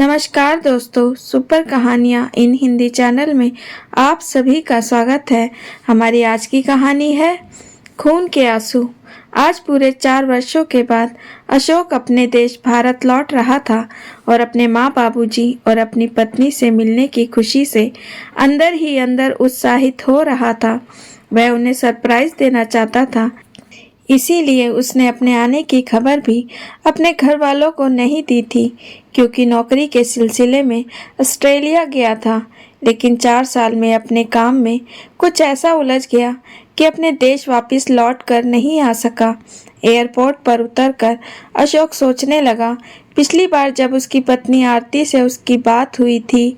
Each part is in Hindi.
नमस्कार दोस्तों, सुपर कहानियाँ इन हिंदी चैनल में आप सभी का स्वागत है। हमारी आज की कहानी है खून के आंसू। आज पूरे 4 वर्षों के बाद अशोक अपने देश भारत लौट रहा था और अपने माँ बाबूजी और अपनी पत्नी से मिलने की खुशी से अंदर ही अंदर उत्साहित हो रहा था। वह उन्हें सरप्राइज देना चाहता था, इसीलिए उसने अपने आने की खबर भी अपने घर वालों को नहीं दी थी, क्योंकि नौकरी के सिलसिले में ऑस्ट्रेलिया गया था। लेकिन 4 साल में अपने काम में कुछ ऐसा उलझ गया कि अपने देश वापस लौट कर नहीं आ सका। एयरपोर्ट पर उतरकर अशोक सोचने लगा, पिछली बार जब उसकी पत्नी आरती से उसकी बात हुई थी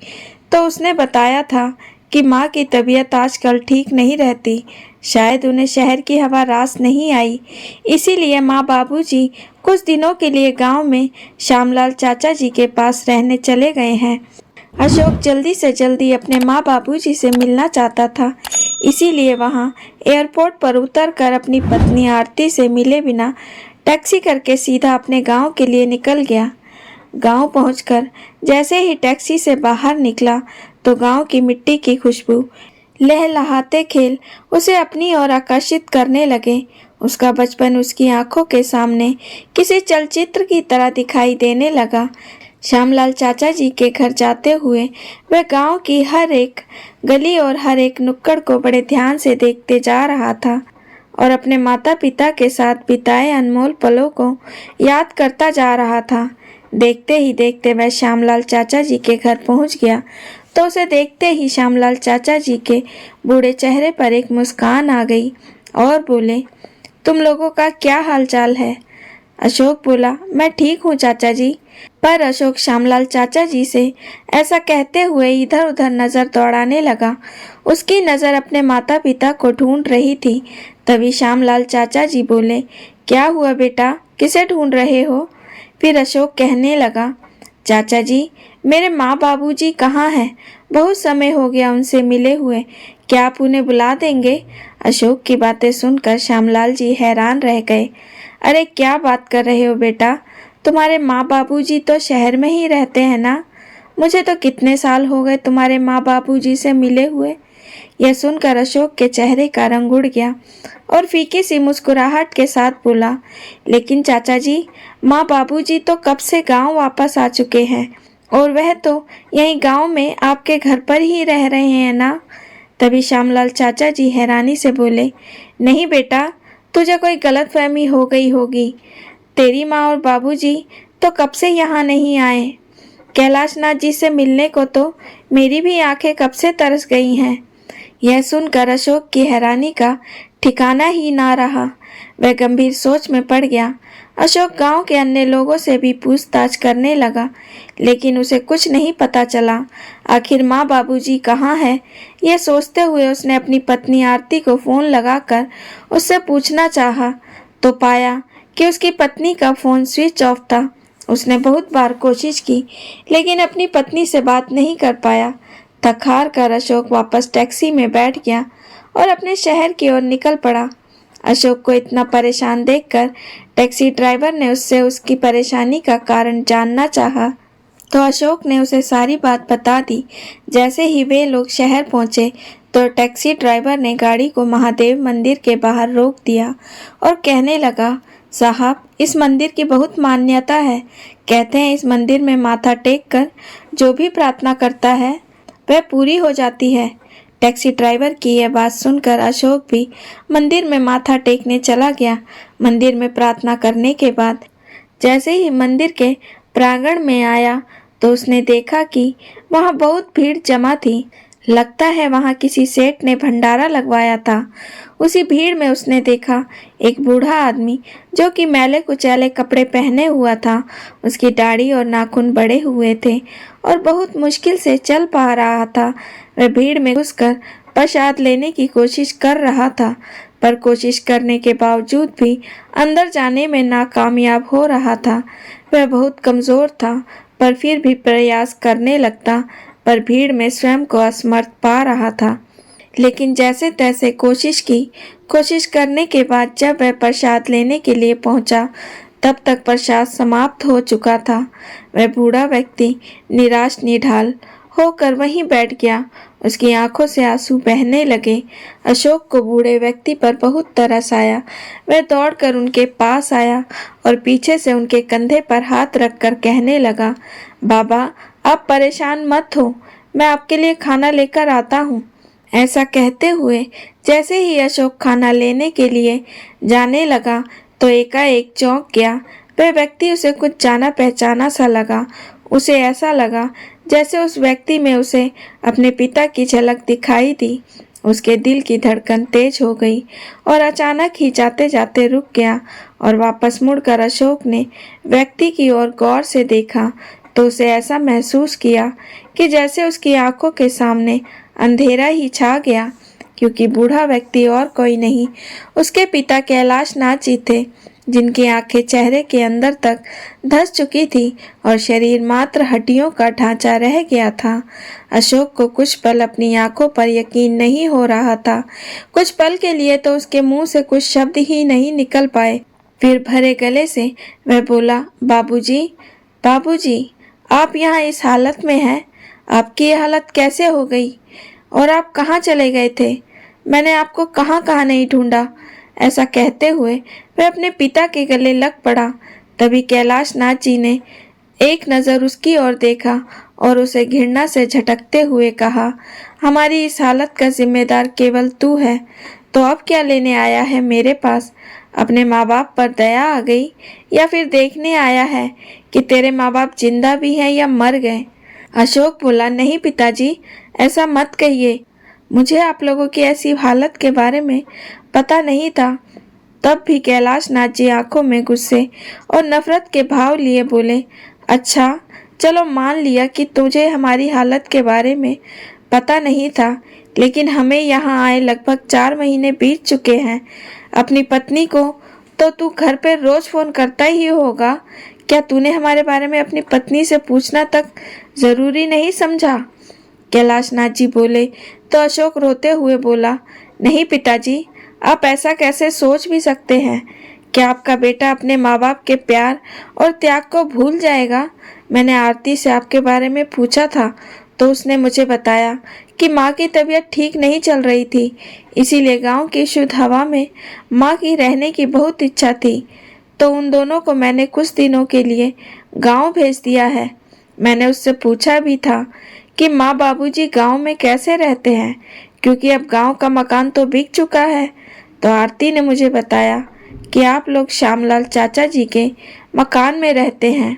तो उसने बताया था कि माँ की तबीयत आजकल ठीक नहीं रहती। शायद उन्हें शहर की हवा रास नहीं आई, इसीलिए माँ बाबूजी कुछ दिनों के लिए गांव में श्यामलाल चाचा जी के पास रहने चले गए हैं। अशोक जल्दी से जल्दी अपने माँ बाबूजी से मिलना चाहता था, इसीलिए वहां एयरपोर्ट पर उतरकर अपनी पत्नी आरती से मिले बिना टैक्सी करके सीधा अपने गांव के लिए निकल गया। गांव पहुंचकर जैसे ही टैक्सी से बाहर निकला तो गांव की मिट्टी की खुशबू, लहलहाते खेल उसे अपनी ओर आकर्षित करने लगे। उसका बचपन उसकी आंखों के सामने किसी चलचित्र की तरह दिखाई देने लगा। श्यामलाल चाचा जी के घर जाते हुए वह गांव की हर एक गली और हर एक नुक्कड़ को बड़े ध्यान से देखते जा रहा था और अपने माता पिता के साथ बिताए अनमोल पलों को याद करता जा रहा था। देखते ही देखते वह श्यामलाल चाचा जी के घर पहुंच गया तो उसे देखते ही श्यामलाल चाचा जी के बूढ़े चेहरे पर एक मुस्कान आ गई और बोले, तुम लोगों का क्या हालचाल है? अशोक बोला, मैं ठीक हूँ चाचा जी। पर अशोक श्यामलाल चाचा जी से ऐसा कहते हुए इधर उधर नजर दौड़ाने लगा। उसकी नज़र अपने माता पिता को ढूंढ रही थी। तभी श्यामलाल चाचा जी बोले, क्या हुआ बेटा, किसे ढूंढ रहे हो? फिर अशोक कहने लगा, चाचा जी, मेरे माँ बाबूजी कहाँ हैं? बहुत समय हो गया उनसे मिले हुए, क्या आप उन्हें बुला देंगे? अशोक की बातें सुनकर श्यामलाल जी हैरान रह गए। अरे क्या बात कर रहे हो बेटा, तुम्हारे माँ बाबूजी तो शहर में ही रहते हैं ना? मुझे तो कितने साल हो गए तुम्हारे माँ बाबूजी से मिले हुए। यह सुनकर अशोक के चेहरे का रंग उड़ गया और फीकी सी मुस्कुराहट के साथ बोला, लेकिन चाचा जी, माँ बाबूजी तो कब से गांव वापस आ चुके हैं और वह तो यहीं गांव में आपके घर पर ही रह रहे हैं ना? तभी श्यामलाल चाचा जी हैरानी से बोले, नहीं बेटा, तुझे कोई गलतफहमी हो गई होगी। तेरी माँ और बाबूजी तो कब से यहाँ नहीं आए। कैलाशनाथ जी से मिलने को तो मेरी भी आंखें कब से तरस गई हैं। यह सुनकर अशोक की हैरानी का ठिकाना ही ना रहा। वह गंभीर सोच में पड़ गया। अशोक गांव के अन्य लोगों से भी पूछताछ करने लगा, लेकिन उसे कुछ नहीं पता चला। आखिर माँ बाबूजी कहाँ हैं? यह सोचते हुए उसने अपनी पत्नी आरती को फ़ोन लगाकर उससे पूछना चाहा तो पाया कि उसकी पत्नी का फ़ोन स्विच ऑफ था। उसने बहुत बार कोशिश की, लेकिन अपनी पत्नी से बात नहीं कर पाया। थक हार कर अशोक वापस टैक्सी में बैठ गया और अपने शहर की ओर निकल पड़ा। अशोक को इतना परेशान देखकर टैक्सी ड्राइवर ने उससे उसकी परेशानी का कारण जानना चाहा तो अशोक ने उसे सारी बात बता दी। जैसे ही वे लोग शहर पहुंचे तो टैक्सी ड्राइवर ने गाड़ी को महादेव मंदिर के बाहर रोक दिया और कहने लगा, साहब, इस मंदिर की बहुत मान्यता है। कहते हैं इस मंदिर में माथा टेक कर जो भी प्रार्थना करता है वह पूरी हो जाती है। टैक्सी ड्राइवर की यह बात सुनकर अशोक भी मंदिर में माथा टेकने चला गया। मंदिर में प्रार्थना करने के बाद जैसे ही मंदिर के प्रांगण में आया तो उसने देखा कि वहाँ बहुत भीड़ जमा थी। लगता है वहाँ किसी सेठ ने भंडारा लगवाया था। उसी भीड़ में उसने देखा एक बूढ़ा आदमी जो कि मैले कुचैले कपड़े पहने हुआ था। उसकी दाढ़ी और नाखून बड़े हुए थे और बहुत मुश्किल से चल पा रहा था। वह भीड़ में घुसकर प्रसाद लेने की कोशिश कर रहा था, पर कोशिश करने के बावजूद भी अंदर जाने में नाकामयाब हो रहा था। वह बहुत कमज़ोर था, पर फिर भी प्रयास करने लगता, पर भीड़ में स्वयं को असमर्थ पा रहा था। लेकिन जैसे तैसे कोशिश करने के बाद जब वह प्रसाद लेने के लिए पहुंचा तब तक प्रसाद समाप्त हो चुका था। वह बूढ़ा व्यक्ति निराश निढाल होकर वहीं बैठ गया। उसकी आंखों से आंसू बहने लगे। अशोक को बूढ़े व्यक्ति पर बहुत तरस आया। वह दौड़कर उनके पास आया और पीछे से उनके कंधे पर हाथ रखकर कहने लगा, बाबा, आप परेशान मत हो, मैं आपके लिए खाना लेकर आता हूँ। ऐसा कहते हुए जैसे ही अशोक खाना लेने के लिए जाने लगा तो एकाएक चौंक गया। वह व्यक्ति उसे कुछ जाना पहचाना सा लगा। उसे ऐसा लगा जैसे उस व्यक्ति में उसे अपने पिता की झलक दिखाई दी। उसके दिल की धड़कन तेज हो गई और अचानक ही जाते जाते रुक गया और वापस मुड़कर अशोक ने व्यक्ति की ओर गौर से देखा तो उसे ऐसा महसूस किया कि जैसे उसकी आंखों के सामने अंधेरा ही छा गया, क्योंकि बूढ़ा व्यक्ति और कोई नहीं, उसके पिता कैलाश नाथ जी थे, जिनकी आंखें चेहरे के अंदर तक धंस चुकी थी और शरीर मात्र हड्डियों का ढांचा रह गया था। अशोक को कुछ पल अपनी आंखों पर यकीन नहीं हो रहा था। कुछ पल के लिए तो उसके मुंह से कुछ शब्द ही नहीं निकल पाए। फिर भरे गले से वह बोला, बाबूजी, बाबूजी, आप यहाँ इस हालत में हैं? आपकी ये हालत कैसे हो गई? और आप कहाँ चले गए थे? मैंने आपको कहाँ कहाँ नहीं ढूंढा। ऐसा कहते हुए वह अपने पिता के गले लग पड़ा। तभी कैलाश नाथ जी ने एक नज़र उसकी ओर देखा और उसे घृणा से झटकते हुए कहा, हमारी इस हालत का जिम्मेदार केवल तू है, तो अब क्या लेने आया है मेरे पास? अपने माँ बाप पर दया आ गई या फिर देखने आया है कि तेरे माँ बाप जिंदा भी हैं या मर गए? अशोक बोला, नहीं पिताजी, ऐसा मत कहिए, मुझे आप लोगों की ऐसी हालत के बारे में पता नहीं था। तब भी कैलाश नाथ जी आंखों में गुस्से और नफरत के भाव लिए बोले, अच्छा चलो मान लिया कि तुझे हमारी हालत के बारे में पता नहीं था, लेकिन हमें यहाँ आए लगभग 4 महीने बीत चुके हैं। अपनी पत्नी को तो तू घर पर रोज फोन करता ही होगा, क्या तूने हमारे बारे में अपनी पत्नी से पूछना तक जरूरी नहीं समझा? कैलाश नाथ जी बोले तो अशोक रोते हुए बोला, नहीं पिताजी, आप ऐसा कैसे सोच भी सकते हैं? क्या आपका बेटा अपने माँ बाप के प्यार और त्याग को भूल जाएगा? मैंने आरती से आपके बारे में पूछा था तो उसने मुझे बताया कि माँ की तबीयत ठीक नहीं चल रही थी, इसीलिए गांव की शुद्ध हवा में माँ की रहने की बहुत इच्छा थी, तो उन दोनों को मैंने कुछ दिनों के लिए गांव भेज दिया है। मैंने उससे पूछा भी था कि माँ बाबूजी गांव में कैसे रहते हैं, क्योंकि अब गांव का मकान तो बिक चुका है। तो आरती ने मुझे बताया कि आप लोग श्यामलाल चाचा जी के मकान में रहते हैं।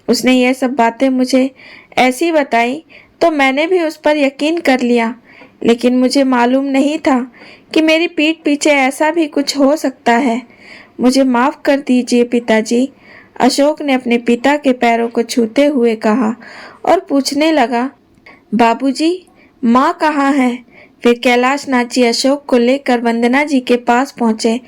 उसने यह सब बातें मुझे ऐसी बताई तो मैंने भी उस पर यकीन कर लिया, लेकिन मुझे मालूम नहीं था कि मेरी पीठ पीछे ऐसा भी कुछ हो सकता है। मुझे माफ़ कर दीजिए पिताजी। अशोक ने अपने पिता के पैरों को छूते हुए कहा और पूछने लगा, बाबूजी, माँ कहाँ है? फिर कैलाश नाथ जी अशोक को लेकर वंदना जी के पास पहुंचे,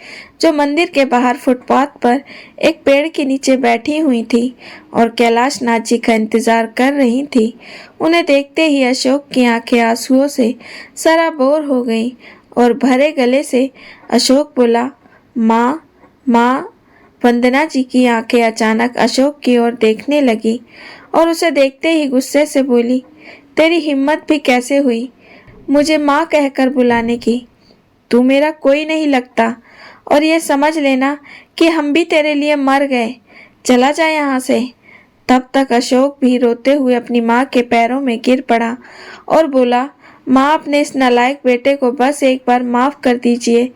जो मंदिर के बाहर फुटपाथ पर एक पेड़ के नीचे बैठी हुई थी और कैलाश नाथ जी का इंतजार कर रही थी। उन्हें देखते ही अशोक की आंखें आंसुओं से सराबोर हो गई और भरे गले से अशोक बोला, माँ, माँ। वंदना जी की आंखें अचानक अशोक की ओर देखने लगी और उसे देखते ही गुस्से से बोली, तेरी हिम्मत भी कैसे हुई मुझे माँ कहकर बुलाने की? तू मेरा कोई नहीं लगता और ये समझ लेना कि हम भी तेरे लिए मर गए। चला जा यहाँ से। तब तक अशोक भी रोते हुए अपनी माँ के पैरों में गिर पड़ा और बोला, माँ, अपने इस नालायक बेटे को बस एक बार माफ़ कर दीजिए।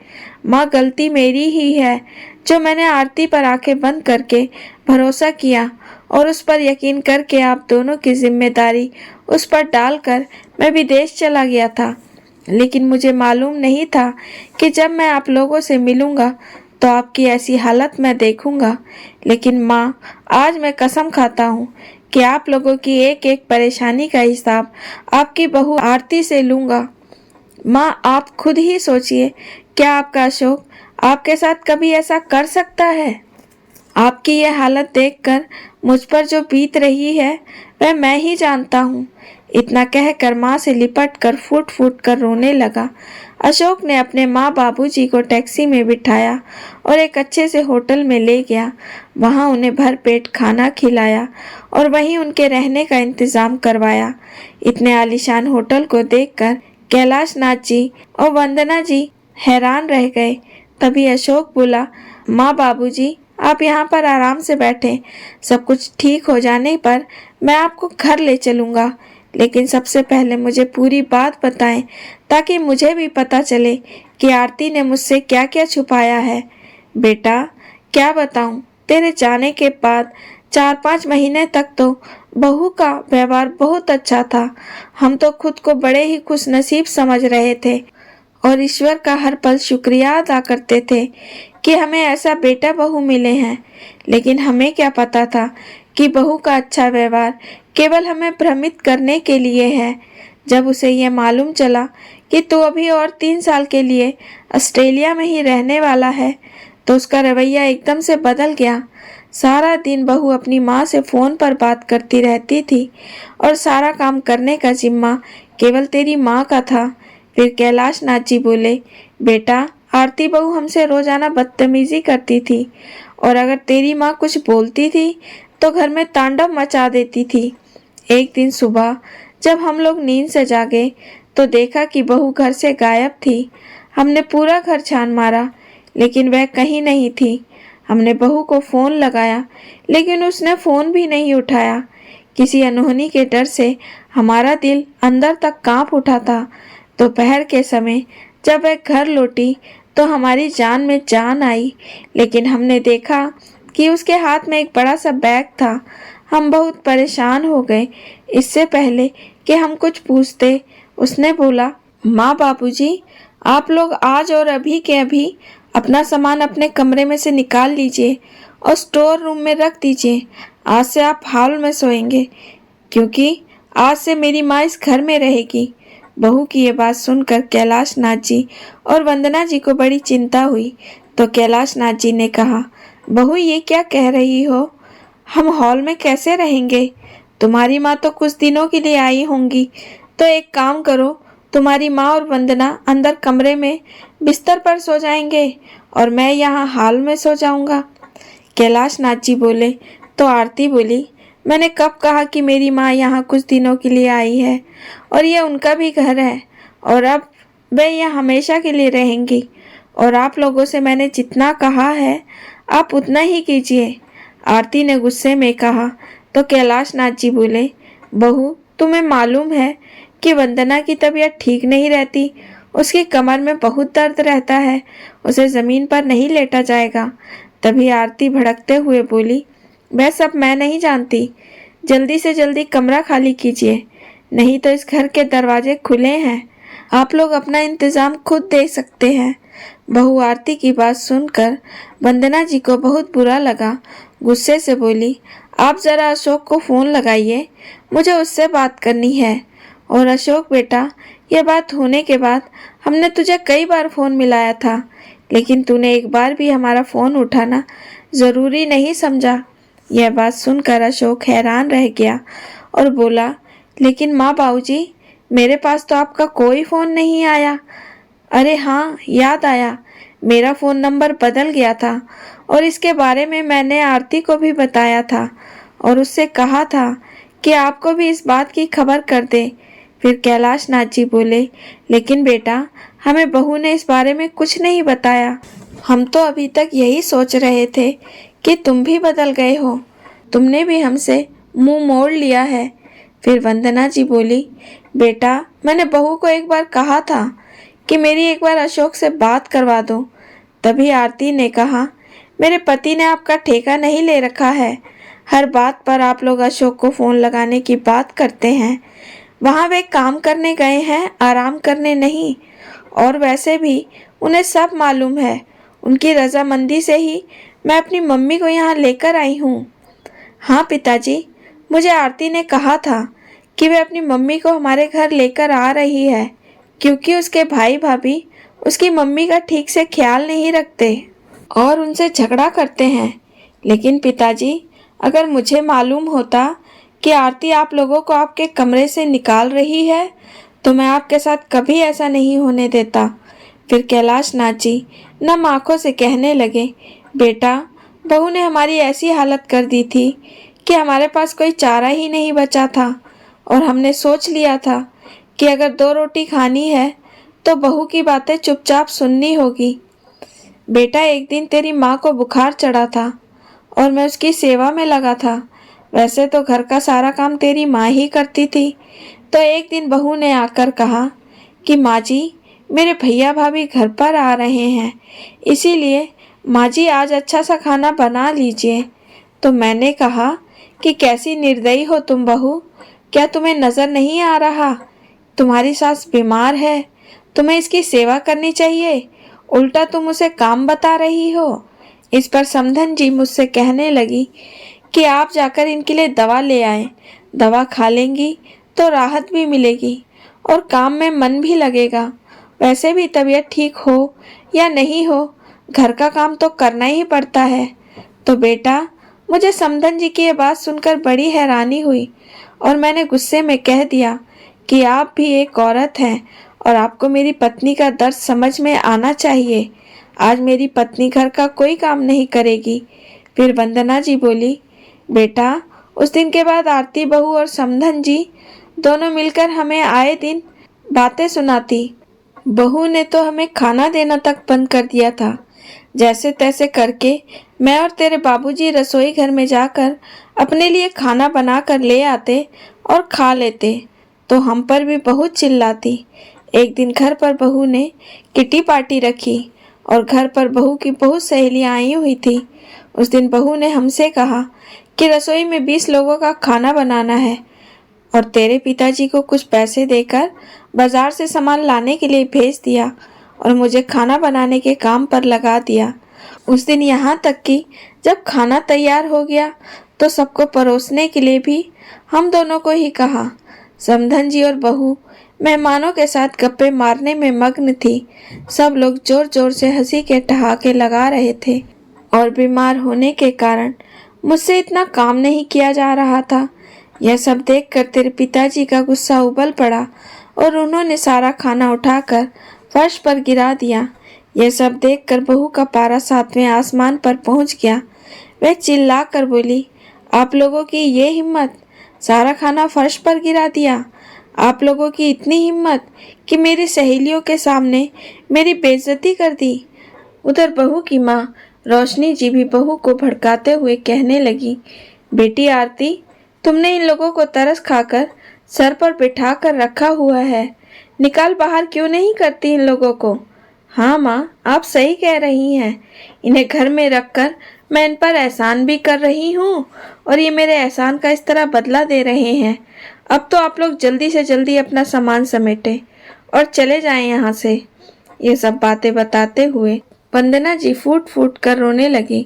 माँ, गलती मेरी ही है जो मैंने आरती पर आंखें बंद करके भरोसा किया और उस पर यकीन करके आप दोनों की जिम्मेदारी उस पर डालकर मैं विदेश चला गया था। लेकिन मुझे मालूम नहीं था कि जब मैं आप लोगों से मिलूंगा तो आपकी ऐसी हालत मैं देखूंगा। लेकिन माँ, आज मैं कसम खाता हूँ कि आप लोगों की एक एक परेशानी का हिसाब आपकी बहू आरती से लूंगा। माँ, आप खुद ही सोचिए, क्या आपका अशोक आपके साथ कभी ऐसा कर सकता है? आपकी यह हालत देखकर मुझ पर जो बीत रही है वह मैं ही जानता हूँ। इतना कहकर माँ से लिपट कर फूट फूट कर रोने लगा। अशोक ने अपने माँ बाबूजी को टैक्सी में बिठाया और एक अच्छे से होटल में ले गया। वहाँ उन्हें भरपेट खाना खिलाया और वहीं उनके रहने का इंतजाम करवाया। इतने आलीशान होटल को देखकर कैलाश नाथ जी और वंदना जी हैरान रह गए। तभी अशोक बोला, माँ बाबूजी आप यहाँ पर आराम से बैठें, सब कुछ ठीक हो जाने पर मैं आपको घर ले चलूँगा, लेकिन सबसे पहले मुझे पूरी बात बताएं ताकि मुझे भी पता चले कि आरती ने मुझसे क्या क्या छुपाया है। बेटा क्या बताऊं, तेरे जाने के बाद 4-5 महीने तक तो बहू का व्यवहार बहुत अच्छा था। हम तो खुद को बड़े ही खुशनसीब समझ रहे थे और ईश्वर का हर पल शुक्रिया अदा करते थे कि हमें ऐसा बेटा बहू मिले हैं। लेकिन हमें क्या पता था कि बहू का अच्छा व्यवहार केवल हमें भ्रमित करने के लिए है। जब उसे यह मालूम चला कि तू अभी और 3 साल के लिए ऑस्ट्रेलिया में ही रहने वाला है तो उसका रवैया एकदम से बदल गया। सारा दिन बहू अपनी माँ से फ़ोन पर बात करती रहती थी और सारा काम करने का जिम्मा केवल तेरी माँ का था। फिर कैलाश नाथ जी बोले, बेटा आरती बहू हमसे रोजाना बदतमीजी करती थी और अगर तेरी माँ कुछ बोलती थी तो घर में तांडव मचा देती थी। एक दिन सुबह जब हम लोग नींद से जागे तो देखा कि बहू घर से गायब थी। हमने पूरा घर छान मारा लेकिन वह कहीं नहीं थी। हमने बहू को फ़ोन लगाया लेकिन उसने फ़ोन भी नहीं उठाया। किसी अनहोनी के डर से हमारा दिल अंदर तक कांप उठा था। दोपहर के समय जब वह घर लौटी तो हमारी जान में जान आई, लेकिन हमने देखा कि उसके हाथ में एक बड़ा सा बैग था। हम बहुत परेशान हो गए। इससे पहले कि हम कुछ पूछते उसने बोला, माँ बाबूजी आप लोग आज और अभी के अभी अपना सामान अपने कमरे में से निकाल लीजिए और स्टोर रूम में रख दीजिए। आज से आप हॉल में सोएंगे क्योंकि आज से मेरी माँ इस घर में रहेगी। बहू की ये बात सुनकर कैलाश नाथ जी और वंदना जी को बड़ी चिंता हुई तो कैलाश नाथ जी ने कहा, बहू ये क्या कह रही हो, हम हॉल में कैसे रहेंगे? तुम्हारी माँ तो कुछ दिनों के लिए आई होंगी, तो एक काम करो, तुम्हारी माँ और वंदना अंदर कमरे में बिस्तर पर सो जाएंगे और मैं यहाँ हॉल में सो जाऊंगा। कैलाश नाथ जी बोले तो आरती बोली, मैंने कब कहा कि मेरी माँ यहाँ कुछ दिनों के लिए आई है और यह उनका भी घर है और अब वे यहाँ हमेशा के लिए रहेंगी और आप लोगों से मैंने जितना कहा है आप उतना ही कीजिए। आरती ने गुस्से में कहा तो कैलाश नाथ जी बोले, बहू तुम्हें मालूम है कि वंदना की तबीयत ठीक नहीं रहती, उसकी कमर में बहुत दर्द रहता है, उसे ज़मीन पर नहीं लेटा जाएगा। तभी आरती भड़कते हुए बोली, वह सब मैं नहीं जानती, जल्दी से जल्दी कमरा खाली कीजिए, नहीं तो इस घर के दरवाजे खुले हैं, आप लोग अपना इंतज़ाम खुद देख सकते हैं। बहू आरती की बात सुनकर वंदना जी को बहुत बुरा लगा। गुस्से से बोली, आप ज़रा अशोक को फ़ोन लगाइए, मुझे उससे बात करनी है। और अशोक बेटा, यह बात होने के बाद हमने तुझे कई बार फ़ोन मिलाया था, लेकिन तूने एक बार भी हमारा फ़ोन उठाना ज़रूरी नहीं समझा। यह बात सुनकर अशोक हैरान रह गया और बोला, लेकिन माँ बाबूजी मेरे पास तो आपका कोई फ़ोन नहीं आया। अरे हाँ याद आया, मेरा फ़ोन नंबर बदल गया था और इसके बारे में मैंने आरती को भी बताया था और उससे कहा था कि आपको भी इस बात की खबर कर दे। फिर कैलाश नाथ जी बोले, लेकिन बेटा हमें बहू ने इस बारे में कुछ नहीं बताया, हम तो अभी तक यही सोच रहे थे कि तुम भी बदल गए हो, तुमने भी हमसे मुंह मोड़ लिया है। फिर वंदना जी बोली, बेटा मैंने बहू को एक बार कहा था कि मेरी एक बार अशोक से बात करवा दो। तभी आरती ने कहा, मेरे पति ने आपका ठेका नहीं ले रखा है, हर बात पर आप लोग अशोक को फ़ोन लगाने की बात करते हैं। वहाँ वे काम करने गए हैं, आराम करने नहीं। और वैसे भी उन्हें सब मालूम है, उनकी रजामंदी से ही मैं अपनी मम्मी को यहाँ लेकर आई हूँ। हाँ पिताजी, मुझे आरती ने कहा था कि वे अपनी मम्मी को हमारे घर लेकर आ रही है क्योंकि उसके भाई भाभी उसकी मम्मी का ठीक से ख्याल नहीं रखते और उनसे झगड़ा करते हैं। लेकिन पिताजी, अगर मुझे मालूम होता कि आरती आप लोगों को आपके कमरे से निकाल रही है तो मैं आपके साथ कभी ऐसा नहीं होने देता। फिर कैलाश नाथ जी नम आंखों से कहने लगे, बेटा, बहू ने हमारी ऐसी हालत कर दी थी कि हमारे पास कोई चारा ही नहीं बचा था और हमने सोच लिया था कि अगर 2 रोटी खानी है तो बहू की बातें चुपचाप सुननी होगी। बेटा, एक दिन तेरी माँ को बुखार चढ़ा था और मैं उसकी सेवा में लगा था। वैसे तो घर का सारा काम तेरी माँ ही करती थी। तो एक दिन बहू ने आकर कहा कि माँ जी, मेरे भैया भाभी घर पर आ रहे हैं, इसीलिए माँ जी आज अच्छा सा खाना बना लीजिए। तो मैंने कहा कि कैसी निर्दयी हो तुम बहू, क्या तुम्हें नजर नहीं आ रहा तुम्हारी सास बीमार है, तुम्हें इसकी सेवा करनी चाहिए, उल्टा तुम उसे काम बता रही हो। इस पर समधन जी मुझसे कहने लगी कि आप जाकर इनके लिए दवा ले आए, दवा खा लेंगी तो राहत भी मिलेगी और काम में मन भी लगेगा। वैसे भी तबीयत ठीक हो या नहीं हो, घर का काम तो करना ही पड़ता है। तो बेटा, मुझे समधन जी की ये बात सुनकर बड़ी हैरानी हुई और मैंने गुस्से में कह दिया कि आप भी एक औरत हैं और आपको मेरी पत्नी का दर्द समझ में आना चाहिए। आज मेरी पत्नी घर का कोई काम नहीं करेगी। फिर वंदना जी बोली, बेटा, उस दिन के बाद आरती बहू और समधन जी दोनों मिलकर हमें आए दिन बातें सुनाती। बहू ने तो हमें खाना देना तक बंद कर दिया था। जैसे तैसे करके मैं और तेरे बाबूजी रसोई घर में जाकर अपने लिए खाना बना कर ले आते और खा लेते तो हम पर भी बहुत चिल्लाती। एक दिन घर पर बहू ने किटी पार्टी रखी और घर पर बहू की बहुत सहेलियां आई हुई थी। उस दिन बहू ने हमसे कहा कि रसोई में 20 लोगों का खाना बनाना है और तेरे पिताजी को कुछ पैसे देकर बाजार से सामान लाने के लिए भेज दिया और मुझे खाना बनाने के काम पर लगा दिया। उस दिन यहाँ तक कि जब खाना तैयार हो गया तो सबको परोसने के लिए भी हम दोनों को ही कहा। समधन जी और बहू मेहमानों के साथ गप्पे मारने में मग्न थी। सब लोग जोर जोर से हंसी के ठहाके लगा रहे थे और बीमार होने के कारण मुझसे इतना काम नहीं किया जा रहा था। यह सब देखकर तेरे पिताजी का गुस्सा उबल पड़ा और उन्होंने सारा खाना उठाकर फर्श पर गिरा दिया। यह सब देखकर बहू का पारा 7वें आसमान पर पहुंच गया। वह चिल्ला कर बोली, आप लोगों की ये हिम्मत, सारा खाना फर्श पर गिरा दिया। आप लोगों की इतनी हिम्मत कि मेरी सहेलियों के सामने मेरी बेइज्जती कर दी। उधर बहू की माँ रोशनी जी भी बहू को भड़काते हुए कहने लगी, बेटी आरती, तुमने इन लोगों को तरस खाकर सर पर बिठा कर रखा हुआ है, निकाल बाहर क्यों नहीं करती इन लोगों को। हाँ माँ, आप सही कह रही हैं। इन्हें घर में रखकर मैं इन पर एहसान भी कर रही हूँ और ये मेरे एहसान का इस तरह बदला दे रहे हैं। अब तो आप लोग जल्दी से जल्दी अपना सामान समेटें और चले जाएं यहाँ से। ये सब बातें बताते हुए वंदना जी फूट फूट कर रोने लगी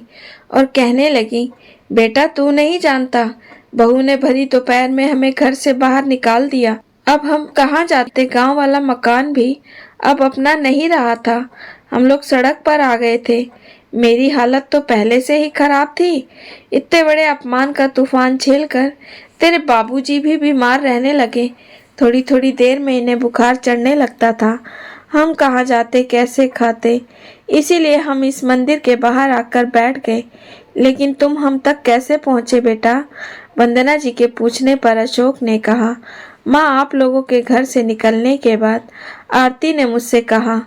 और कहने लगी, बेटा, तू नहीं जानता, बहू ने भरी दोपहर में हमें घर से बाहर निकाल दिया। अब हम कहाँ जाते। गांव वाला मकान भी अब अपना नहीं रहा था। हम लोग सड़क पर आ गए थे। मेरी हालत तो पहले से ही खराब थी। इतने बड़े अपमान का तूफान झेलकर तेरे बाबूजी भी बीमार रहने लगे। थोड़ी थोड़ी देर में इन्हें बुखार चढ़ने लगता था। हम कहाँ जाते, कैसे खाते। इसीलिए हम इस मंदिर के बाहर आकर बैठ गए। लेकिन तुम हम तक कैसे पहुँचे बेटा। वंदना जी के पूछने पर अशोक ने कहा, माँ, आप लोगों के घर से निकलने के बाद आरती ने मुझसे कहा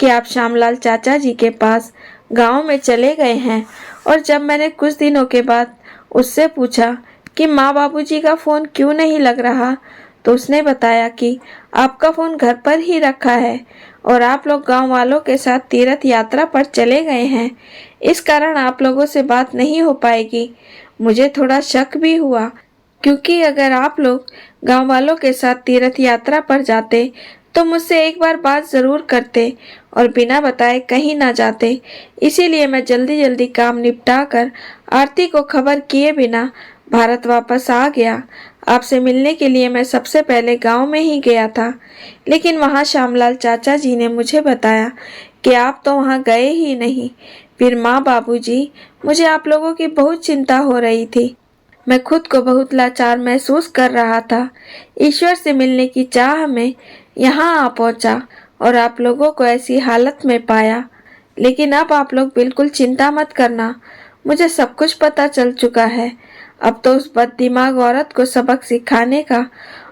कि आप श्यामलाल चाचा जी के पास गांव में चले गए हैं और जब मैंने कुछ दिनों के बाद उससे पूछा कि माँ बाबूजी का फ़ोन क्यों नहीं लग रहा तो उसने बताया कि आपका फ़ोन घर पर ही रखा है और आप लोग गांव वालों के साथ तीर्थ यात्रा पर चले गए हैं। इस कारण आप लोगों से बात नहीं हो पाएगी। मुझे थोड़ा शक भी हुआ क्योंकि अगर आप लोग गांव वालों के साथ तीर्थ यात्रा पर जाते तो मुझसे एक बार बात ज़रूर करते और बिना बताए कहीं ना जाते। इसीलिए मैं जल्दी जल्दी काम निपटा कर आरती को खबर किए बिना भारत वापस आ गया। आपसे मिलने के लिए मैं सबसे पहले गांव में ही गया था, लेकिन वहां श्यामलाल चाचा जी ने मुझे बताया कि आप तो वहां गए ही नहीं। फिर माँ बाबूजी, मुझे आप लोगों की बहुत चिंता हो रही थी। मैं खुद को बहुत लाचार महसूस कर रहा था। ईश्वर से मिलने की चाह में यहाँ आ पहुंचा और आप लोगों को ऐसी हालत में पाया। लेकिन अब आप लोग बिल्कुल चिंता मत करना, मुझे सब कुछ पता चल चुका है। अब तो उस बददिमाग औरत को सबक सिखाने का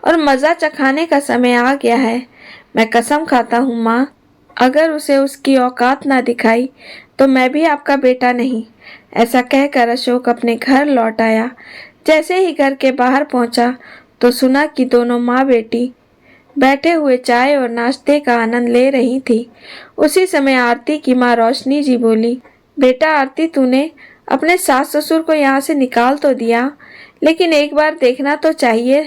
और मजा चखाने का समय आ गया है। मैं कसम खाता हूँ माँ, अगर उसे उसकी औकात ना दिखाई तो मैं भी आपका बेटा नहीं। ऐसा कहकर अशोक अपने घर लौट आया। जैसे ही घर के बाहर पहुंचा तो सुना कि दोनों माँ बेटी बैठे हुए चाय और नाश्ते का आनंद ले रही थी। उसी समय आरती की माँ रोशनी जी बोली, बेटा आरती, तूने अपने सास ससुर को यहाँ से निकाल तो दिया, लेकिन एक बार देखना तो चाहिए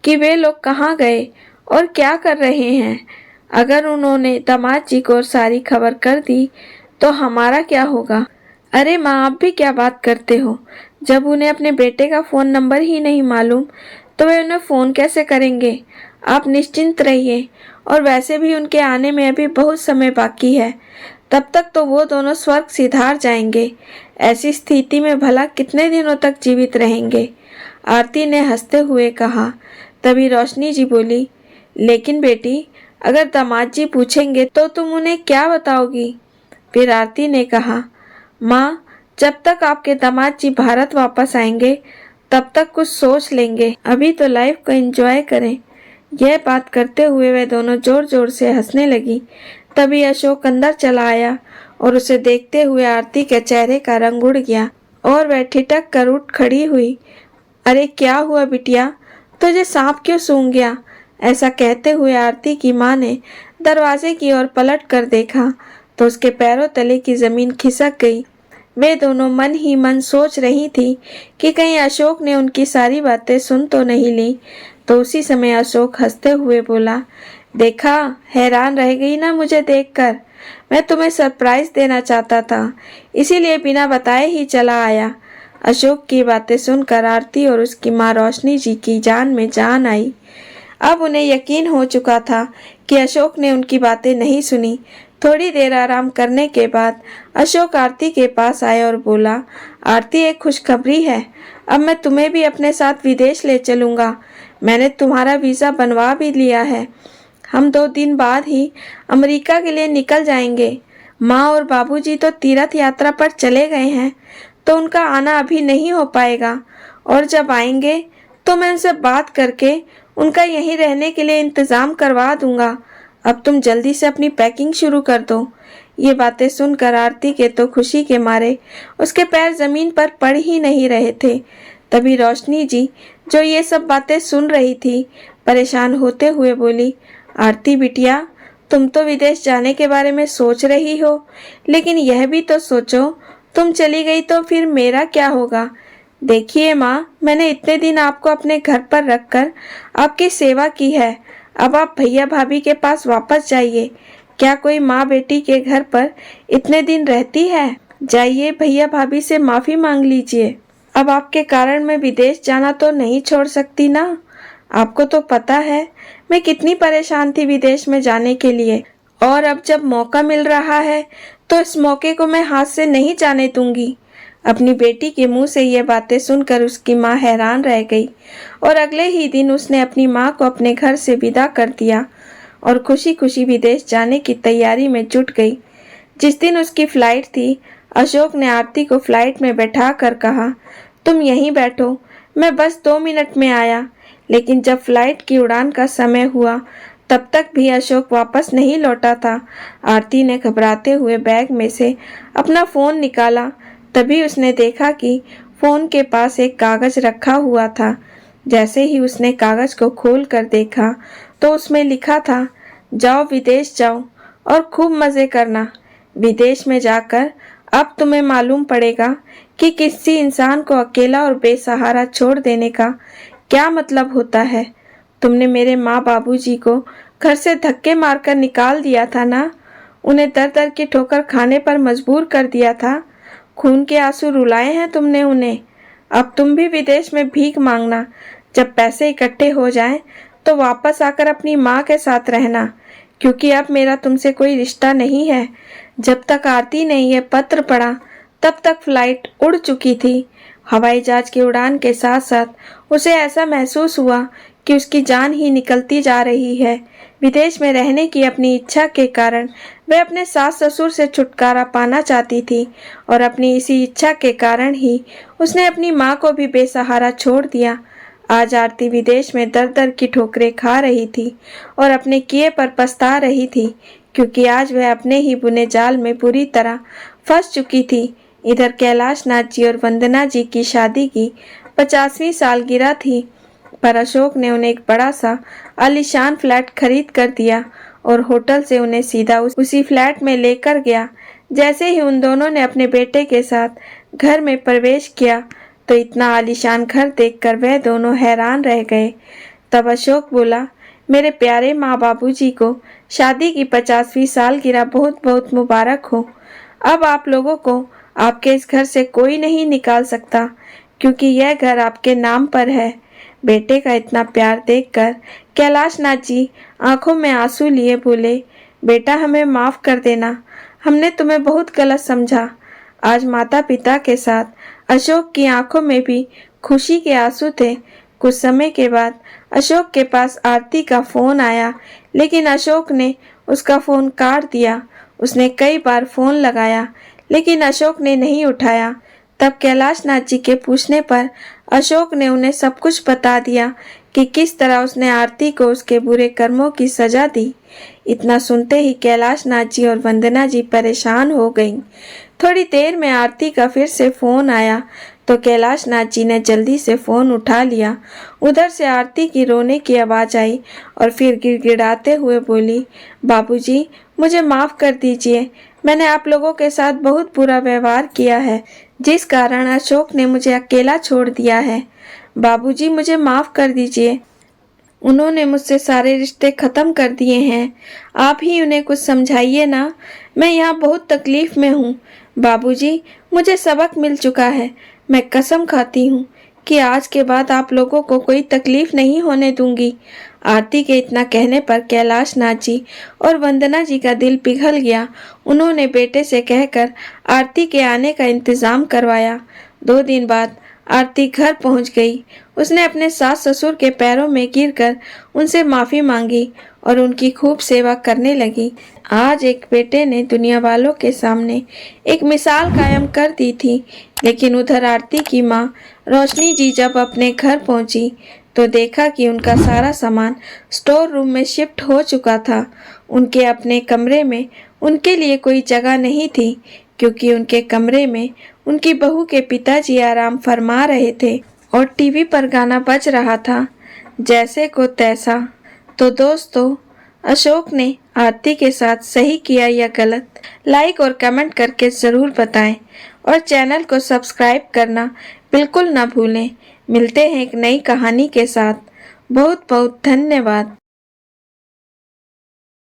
कि वे लोग कहाँ गए और क्या कर रहे हैं। अगर उन्होंने दामाद जी को सारी खबर कर दी तो हमारा क्या होगा। अरे माँ, आप भी क्या बात करते हो। जब उन्हें अपने बेटे का फोन नंबर ही नहीं मालूम तो वे उन्हें फोन कैसे करेंगे। आप निश्चिंत रहिए, और वैसे भी उनके आने में अभी बहुत समय बाकी है। तब तक तो वो दोनों स्वर्ग सिधार जाएंगे। ऐसी स्थिति में भला कितने दिनों तक जीवित रहेंगे। आरती ने हंसते हुए कहा। तभी रोशनी जी बोली, लेकिन बेटी, अगर दामाद जी पूछेंगे तो तुम उन्हें क्या बताओगी। फिर आरती ने कहा, माँ, जब तक आपके दामाद जी भारत वापस आएंगे तब तक कुछ सोच लेंगे। अभी तो लाइफ को एंजॉय करें। यह बात करते हुए वे दोनों जोर जोर से हंसने लगी। तभी अशोक अंदर चला आया और उसे देखते हुए आरती के चेहरे का रंग उड़ गया और वह ठिठक कर उठ खड़ी हुई। अरे क्या हुआ बिटिया, तुझे सांप क्यों सूंघ गया। ऐसा कहते हुए आरती की माँ ने दरवाजे की ओर पलट कर देखा तो उसके पैरों तले की जमीन खिसक गई। वे दोनों मन ही मन सोच रही थी कि कहीं अशोक ने उनकी सारी बातें सुन तो नहीं ली। तो उसी समय अशोक हंसते हुए बोला, देखा, हैरान रह गई ना मुझे देखकर। मैं तुम्हें सरप्राइज देना चाहता था, इसीलिए बिना बताए ही चला आया। अशोक की बातें सुनकर आरती और उसकी माँ रोशनी जी की जान में जान आई। अब उन्हें यकीन हो चुका था कि अशोक ने उनकी बातें नहीं सुनी। थोड़ी देर आराम करने के बाद अशोक आरती के पास आया और बोला, आरती, एक खुशखबरी है। अब मैं तुम्हें भी अपने साथ विदेश ले चलूँगा। मैंने तुम्हारा वीज़ा बनवा भी लिया है। हम 2 दिन बाद ही अमेरिका के लिए निकल जाएंगे। माँ और बाबूजी तो तीर्थ यात्रा पर चले गए हैं, तो उनका आना अभी नहीं हो पाएगा, और जब आएंगे तो मैं उनसे बात करके उनका यहीं रहने के लिए इंतज़ाम करवा दूंगा। अब तुम जल्दी से अपनी पैकिंग शुरू कर दो। ये बातें सुनकर आरती के तो खुशी के मारे उसके पैर जमीन पर पड़ ही नहीं रहे थे। तभी रोशनी जी, जो ये सब बातें सुन रही थी, परेशान होते हुए बोली, आरती बिटिया, तुम तो विदेश जाने के बारे में सोच रही हो, लेकिन यह भी तो सोचो, तुम चली गई तो फिर मेरा क्या होगा। देखिए माँ, मैंने इतने दिन आपको अपने घर पर रखकर आपकी सेवा की है। अब आप भैया भाभी के पास वापस जाइए। क्या कोई माँ बेटी के घर पर इतने दिन रहती है। जाइए, भैया भाभी से माफ़ी मांग लीजिए। अब आपके कारण मैं विदेश जाना तो नहीं छोड़ सकती ना। आपको तो पता है मैं कितनी परेशान थी विदेश में जाने के लिए, और अब जब मौका मिल रहा है तो इस मौके को मैं हाथ से नहीं जाने दूंगी। अपनी बेटी के मुंह से ये बातें सुनकर उसकी माँ हैरान रह गई, और अगले ही दिन उसने अपनी माँ को अपने घर से विदा कर दिया और खुशी खुशी विदेश जाने की तैयारी में जुट गई। जिस दिन उसकी फ्लाइट थी, अशोक ने आरती को फ्लाइट में बैठा कर कहा, तुम यहीं बैठो, मैं बस 2 मिनट में आया। लेकिन जब फ्लाइट की उड़ान का समय हुआ तब तक भी अशोक वापस नहीं लौटा था। आरती ने घबराते हुए बैग में से अपना फ़ोन निकाला। तभी उसने देखा कि फ़ोन के पास एक कागज़ रखा हुआ था। जैसे ही उसने कागज़ को खोल कर देखा तो उसमें लिखा था, जाओ विदेश जाओ और खूब मज़े करना। विदेश में जाकर अब तुम्हें मालूम पड़ेगा कि किसी इंसान को अकेला और बेसहारा छोड़ देने का क्या मतलब होता है। तुमने मेरे माँ बाबूजी को घर से धक्के मारकर निकाल दिया था ना, उन्हें दर दर की ठोकर खाने पर मजबूर कर दिया था, खून के आंसू रुलाए हैं तुमने उन्हें। अब तुम भी विदेश में भीख मांगना। जब पैसे इकट्ठे हो जाएं तो वापस आकर अपनी माँ के साथ रहना, क्योंकि अब मेरा तुमसे कोई रिश्ता नहीं है। जब तक आरती ने यह पत्र पढ़ा तब तक फ्लाइट उड़ चुकी थी। हवाई जहाज की उड़ान के साथ साथ उसे ऐसा महसूस हुआ कि उसकी जान ही निकलती जा रही है। विदेश में रहने की अपनी इच्छा के कारण वह अपने सास ससुर से छुटकारा पाना चाहती थी और अपनी इसी इच्छा के कारण ही उसने अपनी माँ को भी बेसहारा छोड़ दिया। आज आरती विदेश में दर दर की ठोकरें खा रही थी और अपने किए पर पछता रही थी, क्योंकि आज वह अपने ही बुने जाल में पूरी तरह फंस चुकी थी। इधर कैलाश नाथ जी और वंदना जी की शादी की 50वीं सालगिरह थी, पर अशोक ने उन्हें एक बड़ा सा आलीशान फ्लैट खरीद कर दिया और होटल से उन्हें सीधा उसी फ्लैट में लेकर गया। जैसे ही उन दोनों ने अपने बेटे के साथ घर में प्रवेश किया तो इतना आलीशान घर देखकर वह दोनों हैरान रह गए। तब अशोक बोला, मेरे प्यारे माँ बाबूजी को शादी की 50वीं सालगिरह बहुत बहुत मुबारक हो। अब आप लोगों को आपके इस घर से कोई नहीं निकाल सकता, क्योंकि यह घर आपके नाम पर है। बेटे का इतना प्यार देखकर कैलाश नाथ जी आंखों में आंसू लिए बोले, बेटा हमें माफ कर देना, हमने तुम्हें बहुत गलत समझा। आज माता पिता के साथ अशोक की आंखों में भी खुशी के आंसू थे। कुछ समय के बाद अशोक के पास आरती का फोन आया, लेकिन अशोक ने उसका फोन काट दिया। उसने कई बार फोन लगाया, लेकिन अशोक ने नहीं उठाया। तब कैलाश नाथ जी के पूछने पर अशोक ने उन्हें सब कुछ बता दिया कि किस तरह उसने आरती को उसके बुरे कर्मों की सजा दी। इतना सुनते ही कैलाश नाथ जी और वंदना जी परेशान हो गईं। थोड़ी देर में आरती का फिर से फोन आया तो कैलाश नाथ जी ने जल्दी से फोन उठा लिया। उधर से आरती की रोने की आवाज आई और फिर गिड़गिड़ाते हुए बोली, बाबूजी मुझे माफ कर दीजिए, मैंने आप लोगों के साथ बहुत बुरा व्यवहार किया है, जिस कारण अशोक ने मुझे अकेला छोड़ दिया है। बाबूजी मुझे माफ कर दीजिए, उन्होंने मुझसे सारे रिश्ते खत्म कर दिए हैं। आप ही उन्हें कुछ समझाइए ना, मैं यहाँ बहुत तकलीफ में हूँ। बाबूजी मुझे सबक मिल चुका है, मैं कसम खाती हूँ कि आज के बाद आप लोगों को कोई तकलीफ नहीं होने दूंगी। आरती के इतना कहने पर कैलाश नाथ जी और वंदना जी का दिल पिघल गया। उन्होंने बेटे से कहकर आरती के आने का इंतजाम करवाया। 2 दिन बाद आरती घर पहुंच गई। उसने अपने सास ससुर के पैरों में गिरकर उनसे माफी मांगी और उनकी खूब सेवा करने लगी। आज एक बेटे ने दुनिया वालों के सामने एक मिसाल कायम कर दी थी, लेकिन उधर आरती की माँ रोशनी जी जब अपने घर पहुंची तो देखा कि उनका सारा सामान स्टोर रूम में शिफ्ट हो चुका था। उनके अपने कमरे में उनके लिए कोई जगह नहीं थी, क्योंकि उनके कमरे में उनकी बहू के पिताजी आराम फरमा रहे थे और टीवी पर गाना बज रहा था, जैसे को तैसा। तो दोस्तों, अशोक ने आरती के साथ सही किया या गलत, लाइक और कमेंट करके ज़रूर बताएं और चैनल को सब्सक्राइब करना बिल्कुल ना भूलें। मिलते हैं एक नई कहानी के साथ। बहुत बहुत धन्यवाद।